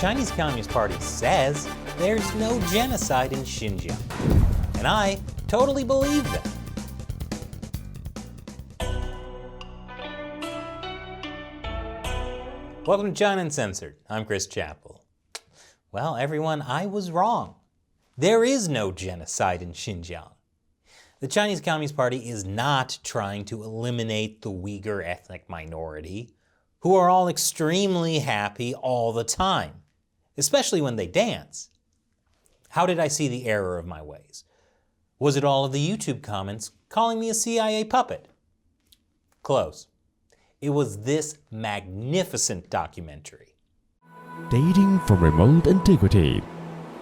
Chinese Communist Party says there's no genocide in Xinjiang. And I totally believe that. Welcome to China Uncensored. I'm Chris Chappell. Well, everyone, I was wrong. There is no genocide in Xinjiang. The Chinese Communist Party is not trying to eliminate the Uyghur ethnic minority, who are all extremely happy all the time, especially when they dance. How did I see the error of my ways? Was it all of the YouTube comments calling me a CIA puppet? Close. It was this magnificent documentary. Dating from remote antiquity,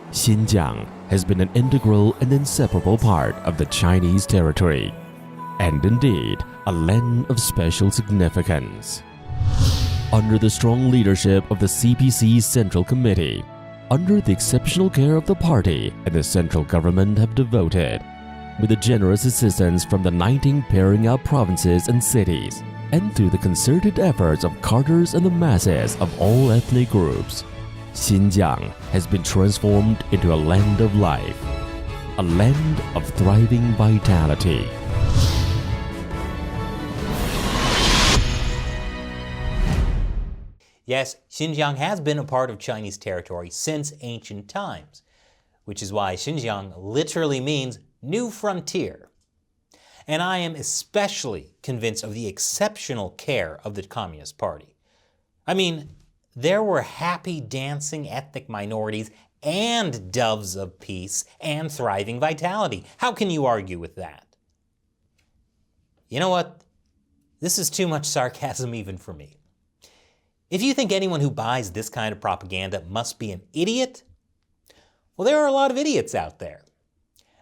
Xinjiang has been an integral and inseparable part of the Chinese territory, and indeed a land of special significance. Under the strong leadership of the CPC Central Committee, under the exceptional care of the party and the central government have devoted, with the generous assistance from the 19 pairing out provinces and cities, and through the concerted efforts of cadres and the masses of all ethnic groups, Xinjiang has been transformed into a land of life, a land of thriving vitality. Yes, Xinjiang has been a part of Chinese territory since ancient times, which is why Xinjiang literally means new frontier. And I am especially convinced of the exceptional care of the Communist Party. I mean, there were happy dancing ethnic minorities and doves of peace and thriving vitality. How can you argue with that? You know what? This is too much sarcasm even for me. If you think anyone who buys this kind of propaganda must be an idiot, well, there are a lot of idiots out there.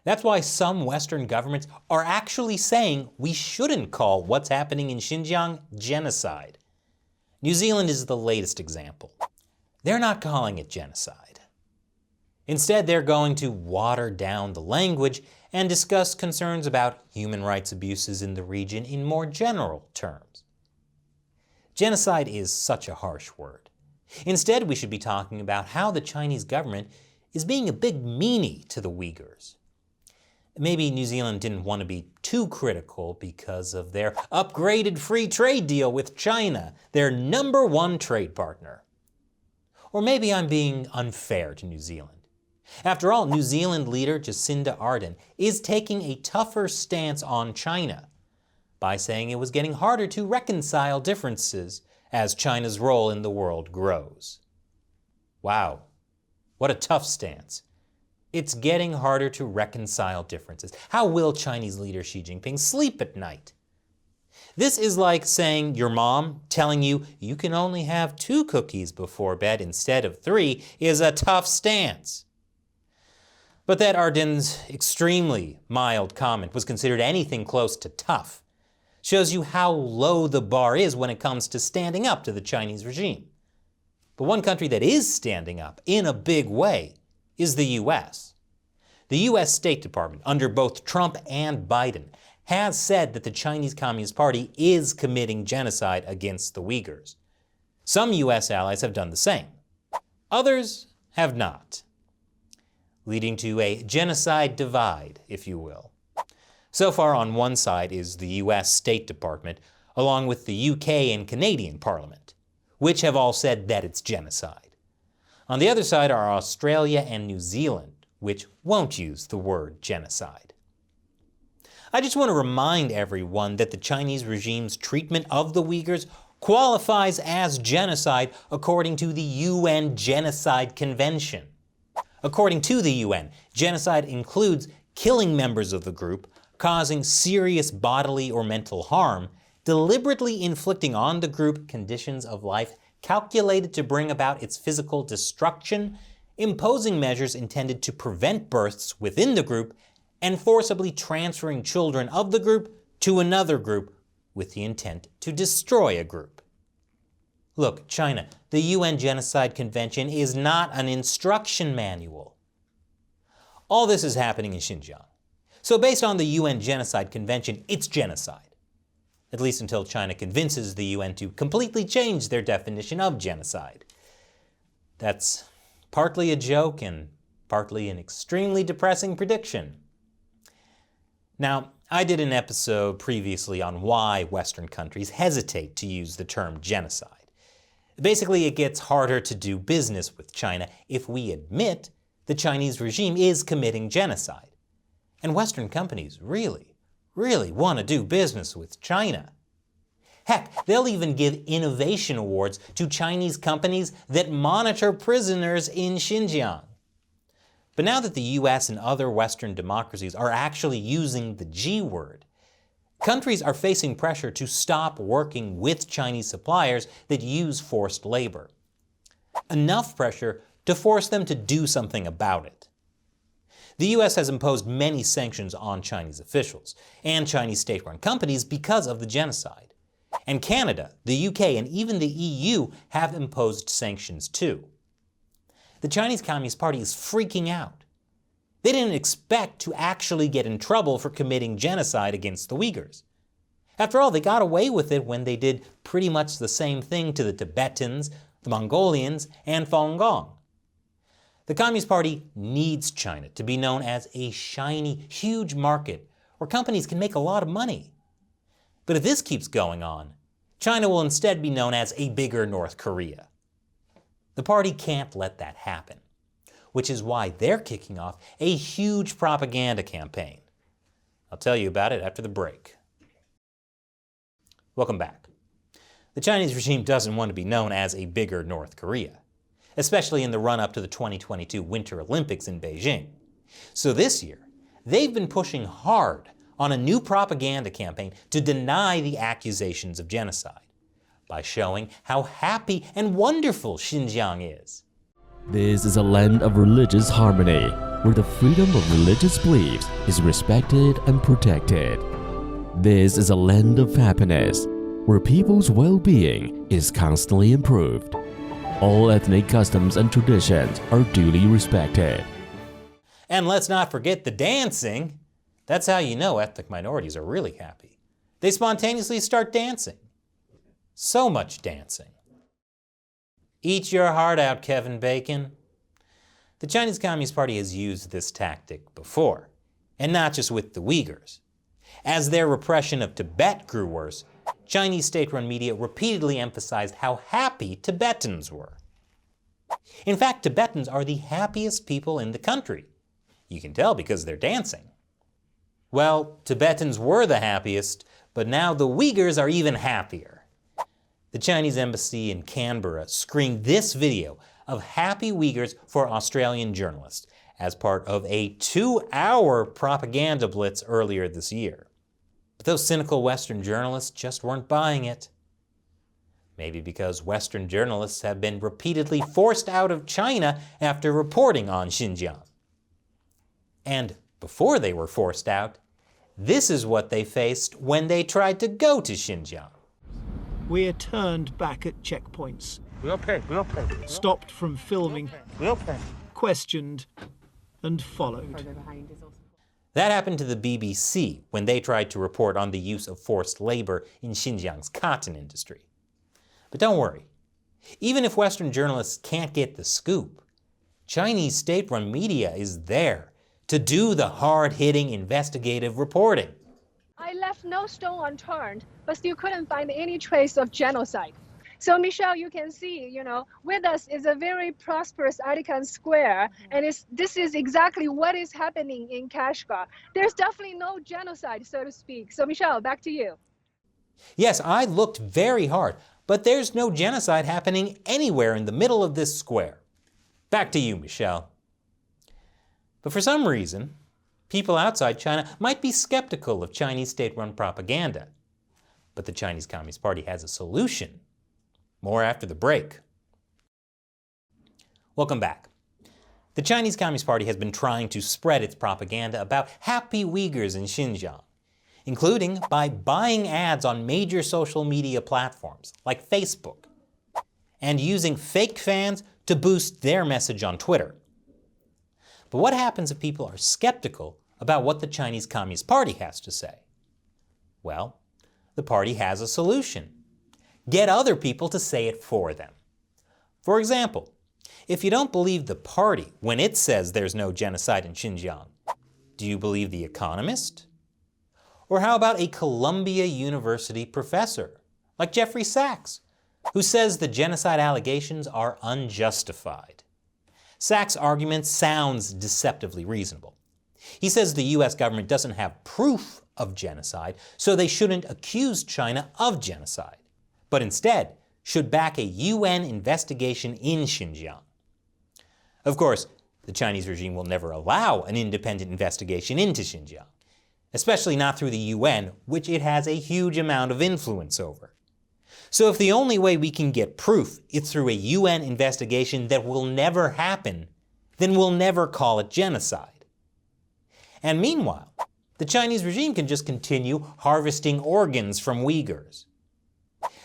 That's why some Western governments are actually saying we shouldn't call what's happening in Xinjiang genocide. New Zealand is the latest example. They're not calling it genocide. Instead, they're going to water down the language and discuss concerns about human rights abuses in the region in more general terms. Genocide is such a harsh word. Instead, we should be talking about how the Chinese government is being a big meanie to the Uyghurs. Maybe New Zealand didn't want to be too critical because of their upgraded free trade deal with China, their #1 trade partner. Or maybe I'm being unfair to New Zealand. After all, New Zealand leader Jacinda Ardern is taking a tougher stance on China by saying it was getting harder to reconcile differences as China's role in the world grows. Wow, what a tough stance. It's getting harder to reconcile differences. How will Chinese leader Xi Jinping sleep at night? This is like saying your mom telling you you can only have 2 cookies before bed instead of 3 is a tough stance. But that Ardern's extremely mild comment was considered anything close to tough shows you how low the bar is when it comes to standing up to the Chinese regime. But one country that is standing up in a big way is the U.S. The U.S. State Department, under both Trump and Biden, has said that the Chinese Communist Party is committing genocide against the Uyghurs. Some U.S. allies have done the same. Others have not, leading to a genocide divide, if you will. So far, on one side is the U.S. State Department, along with the U.K. and Canadian Parliament, which have all said that it's genocide. On the other side are Australia and New Zealand, which won't use the word genocide. I just want to remind everyone that the Chinese regime's treatment of the Uyghurs qualifies as genocide according to the UN Genocide Convention. According to the UN, genocide includes killing members of the group, causing serious bodily or mental harm, deliberately inflicting on the group conditions of life calculated to bring about its physical destruction, imposing measures intended to prevent births within the group, and forcibly transferring children of the group to another group with the intent to destroy a group. Look, China, the UN Genocide Convention is not an instruction manual. All this is happening in Xinjiang. So based on the UN Genocide Convention, it's genocide. At least until China convinces the UN to completely change their definition of genocide. That's partly a joke and partly an extremely depressing prediction. Now, I did an episode previously on why Western countries hesitate to use the term genocide. Basically, it gets harder to do business with China if we admit the Chinese regime is committing genocide. And Western companies really want to do business with China. Heck, they'll even give innovation awards to Chinese companies that monitor prisoners in Xinjiang. But now that the US and other Western democracies are actually using the G word, countries are facing pressure to stop working with Chinese suppliers that use forced labor. Enough pressure to force them to do something about it. The US has imposed many sanctions on Chinese officials and Chinese state-run companies because of the genocide. And Canada, the UK, and even the EU have imposed sanctions too. The Chinese Communist Party is freaking out. They didn't expect to actually get in trouble for committing genocide against the Uyghurs. After all, they got away with it when they did pretty much the same thing to the Tibetans, the Mongolians, and Falun Gong. The Communist Party needs China to be known as a shiny, huge market where companies can make a lot of money. But if this keeps going on, China will instead be known as a bigger North Korea. The party can't let that happen, which is why they're kicking off a huge propaganda campaign. I'll tell you about it after the break. Welcome back. The Chinese regime doesn't want to be known as a bigger North Korea, especially in the run-up to the 2022 Winter Olympics in Beijing. So this year, they've been pushing hard on a new propaganda campaign to deny the accusations of genocide by showing how happy and wonderful Xinjiang is. This is a land of religious harmony, where the freedom of religious beliefs is respected and protected. This is a land of happiness, where people's well-being is constantly improved. All ethnic customs and traditions are duly respected. And let's not forget the dancing. That's how you know ethnic minorities are really happy. They spontaneously start dancing. So much dancing. Eat your heart out, Kevin Bacon. The Chinese Communist Party has used this tactic before, and not just with the Uyghurs. As their repression of Tibet grew worse, Chinese state-run media repeatedly emphasized how happy Tibetans were. In fact, Tibetans are the happiest people in the country. You can tell because they're dancing. Well, Tibetans were the happiest, but now the Uyghurs are even happier. The Chinese embassy in Canberra screened this video of happy Uyghurs for Australian journalists as part of a 2-hour propaganda blitz earlier this year. But those cynical Western journalists just weren't buying it. Maybe because Western journalists have been repeatedly forced out of China after reporting on Xinjiang. And before they were forced out, this is what they faced when they tried to go to Xinjiang. We're turned back at checkpoints, stopped from filming, questioned, and followed. That happened to the BBC when they tried to report on the use of forced labor in Xinjiang's cotton industry. But don't worry, even if Western journalists can't get the scoop, Chinese state-run media is there to do the hard-hitting investigative reporting. I left no stone unturned, but still couldn't find any trace of genocide. So Michelle, you can see, with us is a very prosperous Artican square, and this is exactly what is happening in Kashgar. There's definitely no genocide, so to speak. So Michelle, back to you. Yes, I looked very hard, but there's no genocide happening anywhere in the middle of this square. Back to you, Michelle. But for some reason, people outside China might be skeptical of Chinese state-run propaganda. But the Chinese Communist Party has a solution. More after the break. Welcome back. The Chinese Communist Party has been trying to spread its propaganda about happy Uyghurs in Xinjiang, including by buying ads on major social media platforms like Facebook, and using fake fans to boost their message on Twitter. But what happens if people are skeptical about what the Chinese Communist Party has to say? Well, the party has a solution. Get other people to say it for them. For example, If you don't believe the party when it says there's no genocide in Xinjiang, do you believe The Economist? Or how about a Columbia University professor, like Jeffrey Sachs, who says the genocide allegations are unjustified? Sachs' argument sounds deceptively reasonable. He says the US government doesn't have proof of genocide, so they shouldn't accuse China of genocide, but instead should back a UN investigation in Xinjiang. Of course, the Chinese regime will never allow an independent investigation into Xinjiang, especially not through the UN, which it has a huge amount of influence over. So if the only way we can get proof is through a UN investigation that will never happen, then we'll never call it genocide. And meanwhile, the Chinese regime can just continue harvesting organs from Uyghurs.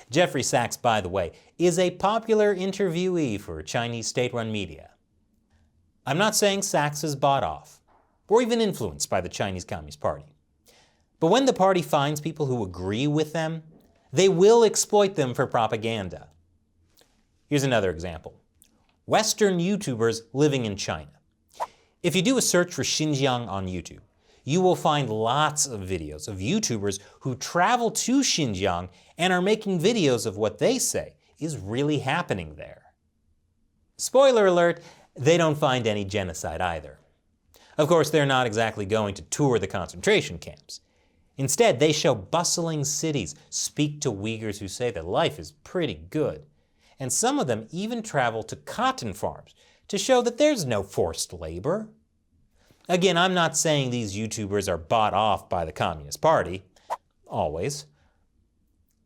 Jeffrey Sachs, by the way, is a popular interviewee for Chinese state-run media. I'm not saying Sachs is bought off, or even influenced by the Chinese Communist Party. But when the party finds people who agree with them, they will exploit them for propaganda. Here's another example. Western YouTubers living in China. If you do a search for Xinjiang on YouTube, you will find lots of videos of YouTubers who travel to Xinjiang and are making videos of what they say is really happening there. Spoiler alert, they don't find any genocide either. Of course, they're not exactly going to tour the concentration camps. Instead, they show bustling cities, speak to Uyghurs who say that life is pretty good, and some of them even travel to cotton farms to show that there's no forced labor. Again, I'm not saying these YouTubers are bought off by the Communist Party, always.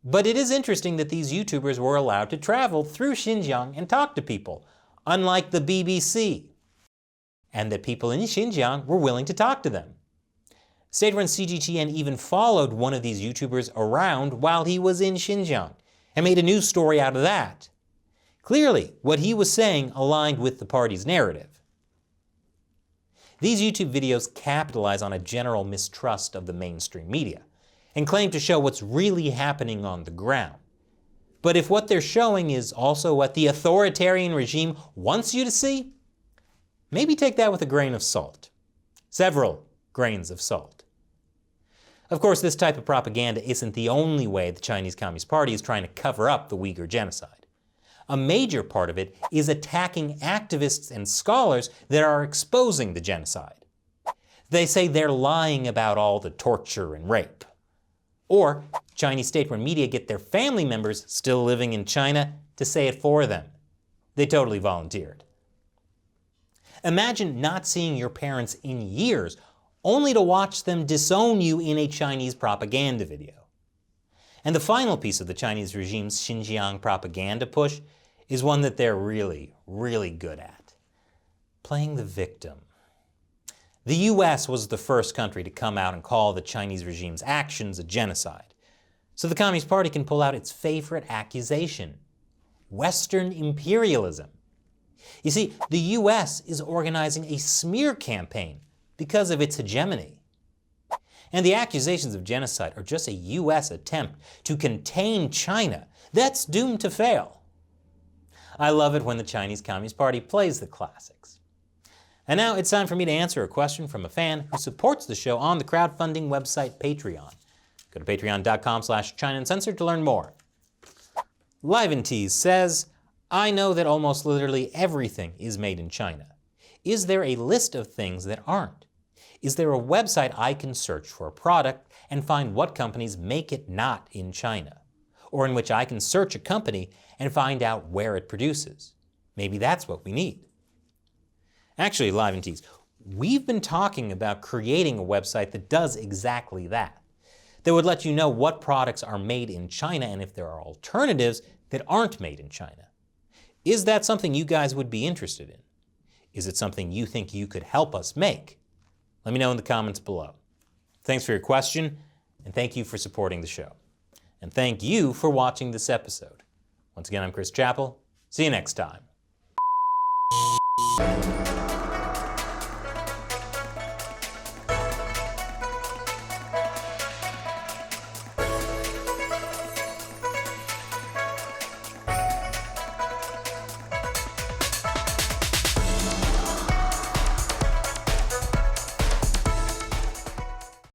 But it is interesting that these YouTubers were allowed to travel through Xinjiang and talk to people, unlike the BBC, and that people in Xinjiang were willing to talk to them. State-run CGTN even followed one of these YouTubers around while he was in Xinjiang and made a news story out of that. Clearly, what he was saying aligned with the party's narrative. These YouTube videos capitalize on a general mistrust of the mainstream media and claim to show what's really happening on the ground. But if what they're showing is also what the authoritarian regime wants you to see, maybe take that with a grain of salt. Several grains of salt. Of course, this type of propaganda isn't the only way the Chinese Communist Party is trying to cover up the Uyghur genocide. A major part of it is attacking activists and scholars that are exposing the genocide. They say they're lying about all the torture and rape. Or Chinese state-run media get their family members still living in China to say it for them. They totally volunteered. Imagine not seeing your parents in years, only to watch them disown you in a Chinese propaganda video. And the final piece of the Chinese regime's Xinjiang propaganda push is one that they're really, really good at. Playing the victim. The US was the first country to come out and call the Chinese regime's actions a genocide. So the Communist Party can pull out its favorite accusation: Western imperialism. You see, the US is organizing a smear campaign because of its hegemony. And the accusations of genocide are just a US attempt to contain China that's doomed to fail. I love it when the Chinese Communist Party plays the classics. And now it's time for me to answer a question from a fan who supports the show on the crowdfunding website Patreon. Go to patreon.com/China Uncensored to learn more. Liventease says, I know that almost literally everything is made in China. Is there a list of things that aren't? Is there a website I can search for a product and find what companies make it not in China? Or in which I can search a company and find out where it produces? Maybe that's what we need. Actually, Liventease, we've been talking about creating a website that does exactly that. That would let you know what products are made in China and if there are alternatives that aren't made in China. Is that something you guys would be interested in? Is it something you think you could help us make? Let me know in the comments below. Thanks for your question, and thank you for supporting the show. And thank you for watching this episode. Once again, I'm Chris Chappell. See you next time.